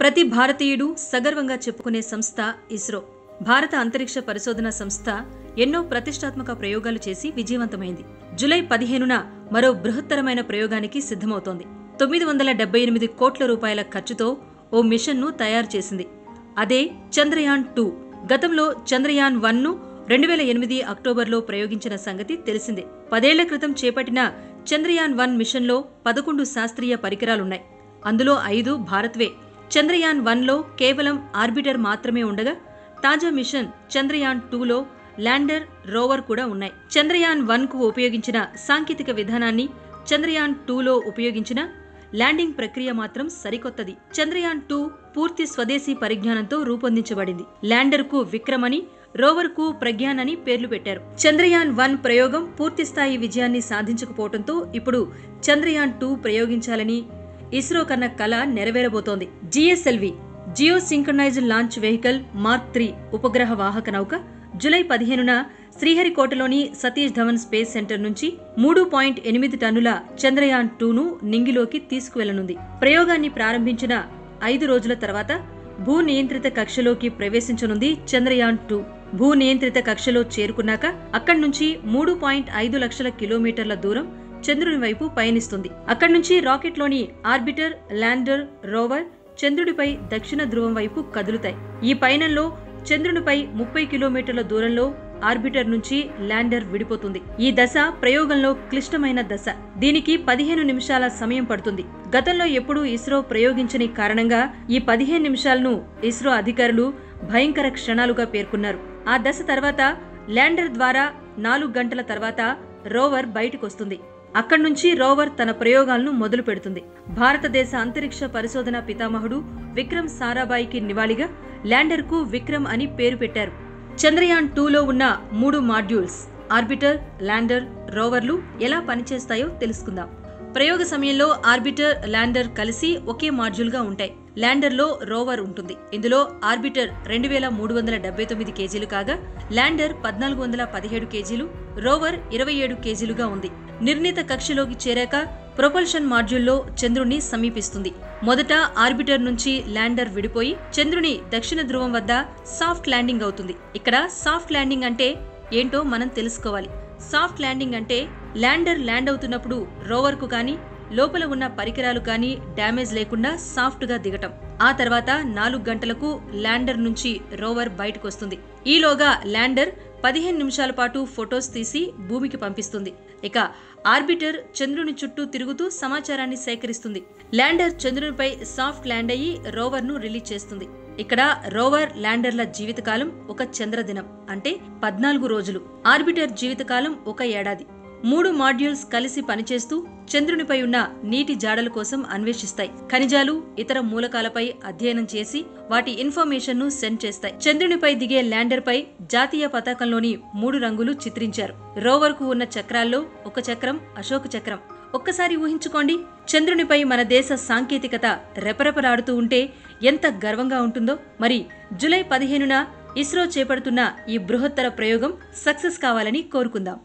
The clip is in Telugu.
ప్రతి భారతీయుడు సగర్వంగా చెప్పుకునే సంస్థ ఇస్రో. భారత అంతరిక్ష పరిశోధన సంస్థ ఎన్నో ప్రతిష్టాత్మక ప్రయోగాలు చేసి విజయవంతమైంది. జూలై 15న మరో బృహత్తరమైన ప్రయోగానికి సిద్ధమవుతోంది. 978 కోట్ల రూపాయల ఖర్చుతో ఓ మిషన్ను తయారు చేసింది. అదే చంద్రయాన్-2. గతంలో చంద్రయాన్-1ను 2008 అక్టోబర్లో ప్రయోగించిన సంగతి తెలిసిందే. 10 ఏళ్ల క్రితం చేపట్టిన చంద్రయాన్-1 మిషన్లో 11 శాస్త్రీయ పరికరాలున్నాయి. అందులో 5 భారత్వే. చంద్రయాన్-1లో కేవలం ఆర్బిటర్ మాత్రమే ఉండగా, తాజా మిషన్ చంద్రయాన్-2లో ల్యాండర్, రోవర్ కూడా ఉన్నాయి. చంద్రయాన్-1కు ఉపయోగించిన సాంకేతిక విధానాన్ని చంద్రయాన్-2లో ఉపయోగించిన ల్యాండింగ్ ప్రక్రియ మాత్రం సరికొత్తది. చంద్రయాన్-2 పూర్తి స్వదేశీ పరిజ్ఞానంతో రూపొందించబడింది. ల్యాండర్కు విక్రమ్ అని, రోవర్కు ప్రజ్ఞాన్ అని పేర్లు పెట్టారు. చంద్రయాన్-1 ప్రయోగం పూర్తిస్థాయి విజయాన్ని సాధించకపోవడంతో ఇప్పుడు చంద్రయాన్-2 ప్రయోగించాలని ఇస్రో కన్న కల నెరవేరబోతోంది. GSLV geo synchronised launch vehicle mark 3 ఉపగ్రహ వాహక నౌక జూలై 15న శ్రీహరికోటలోని సతీష్ ధవన్ స్పేస్ సెంటర్ నుంచి 3.8 టన్నుల చంద్రయాన్-2ను నింగిలోకి తీసుకువెళ్లనుంది. ప్రయోగాన్ని ప్రారంభించిన 5 రోజుల తర్వాత భూ నియంత్రిత కక్షలోకి ప్రవేశించనుంది చంద్రయాన్-2. భూ నియంత్రిత కక్షలో చేరుకున్నాక అక్కడి నుంచి 3.5 లక్షల కిలోమీటర్ల దూరం చంద్రుని వైపు పయనిస్తుంది. అక్కడి నుంచి రాకెట్లోని ఆర్బిటర్, ల్యాండర్, రోవర్ చంద్రుడిపై దక్షిణ ధ్రువం వైపు కదులుతాయి. ఈ పయనంలో చంద్రునిపై 30 కిలోమీటర్ల దూరంలో ఆర్బిటర్ నుంచి ల్యాండర్ విడిపోతుంది. ఈ దశ ప్రయోగంలో క్లిష్టమైన దశ. దీనికి 15 నిమిషాల సమయం పడుతుంది. గతంలో ఎప్పుడూ ఇస్రో ప్రయోగించని కారణంగా ఈ 15 నిమిషాలను ఇస్రో అధికారులు భయంకర క్షణాలుగా పేర్కొన్నారు. ఆ దశ తర్వాత ల్యాండర్ ద్వారా 4 గంటల తర్వాత రోవర్ బయటకొస్తుంది. అక్కడి నుంచి రోవర్ తన ప్రయోగాలను మొదలు పెడుతుంది. భారతదేశ అంతరిక్ష పరిశోధన పితామహుడు విక్రమ్ సారాభాయికి నివాళిగా ల్యాండర్కు విక్రమ్ అని పేరు పెట్టారు. చంద్రయాన్-2లో ఉన్న 3 మాడ్యూల్స్ ఆర్బిటర్, ల్యాండర్, రోవర్లు ఎలా పనిచేస్తాయో తెలుసుకుందాం. ప్రయోగ సమయంలో ఆర్బిటర్, ల్యాండర్ కలిసి ఒకే మాడ్యూల్గా ఉంటాయి. ల్యాండర్లో రోవర్ ఉంటుంది. ఇందులో ఆర్బిటర్ 2379 కేజీలు కాగా, ల్యాండర్ 1417 కేజీలు, రోవర్ 27 కేజీలుగా ఉంది. నిర్ణీత కక్షలోకి చేరాక ప్రొపల్షన్ మాడ్యూల్లో చంద్రుణ్ణి సమీపిస్తుంది. మొదట ఆర్బిటర్ నుంచి ల్యాండర్ విడిపోయి చంద్రుని దక్షిణ ధ్రువం వద్ద సాఫ్ట్ ల్యాండింగ్ అవుతుంది. ఇక్కడ సాఫ్ట్ ల్యాండింగ్ అంటే ఏంటో మనం తెలుసుకోవాలి. సాఫ్ట్ ల్యాండింగ్ అంటే ల్యాండర్ ల్యాండ్ అవుతున్నప్పుడు రోవర్కు కానీ, లోపల ఉన్న పరికరాలు కానీ డ్యామేజ్ లేకుండా సాఫ్ట్గా దిగటం. ఆ తర్వాత 4 గంటలకు ల్యాండర్ నుంచి రోవర్ బయటకొస్తుంది. ఈలోగా ల్యాండర్ 15 నిమిషాల పాటు ఫొటోస్ తీసి భూమికి పంపిస్తుంది. ఇక ఆర్బిటర్ చంద్రుని చుట్టూ తిరుగుతూ సమాచారాన్ని సేకరిస్తుంది. ల్యాండర్ చంద్రునిపై సాఫ్ట్ ల్యాండ్ అయ్యి రోవర్ను రిలీజ్ చేస్తుంది. ఇక్కడ రోవర్, ల్యాండర్ల జీవితకాలం ఒక చంద్రదినం అంటే 14 రోజులు. ఆర్బిటర్ జీవితకాలం 1 ఏడాది. 3 మాడ్యూల్స్ కలిసి పనిచేస్తూ చంద్రునిపై ఉన్న నీటి జాడల కోసం అన్వేషిస్తాయి. ఖనిజాలు, ఇతర మూలకాలపై అధ్యయనం చేసి వాటి ఇన్ఫర్మేషన్ ను సెండ్ చేస్తాయి. చంద్రునిపై దిగే ల్యాండర్ పై జాతీయ పతాకంలోని 3 రంగులు చిత్రించారు. రోవర్ కు ఉన్న చక్రాల్లో ఒక చక్రం అశోక చక్రం. ఒక్కసారి ఊహించుకోండి, చంద్రునిపై మన దేశ సాంకేతికత రెపరెపలాడుతూ ఉంటే ఎంత గర్వంగా ఉంటుందో. మరి జూలై 15న ఇస్రో చేపడుతున్న ఈ బృహత్తర ప్రయోగం సక్సెస్ కావాలని కోరుకుందాం.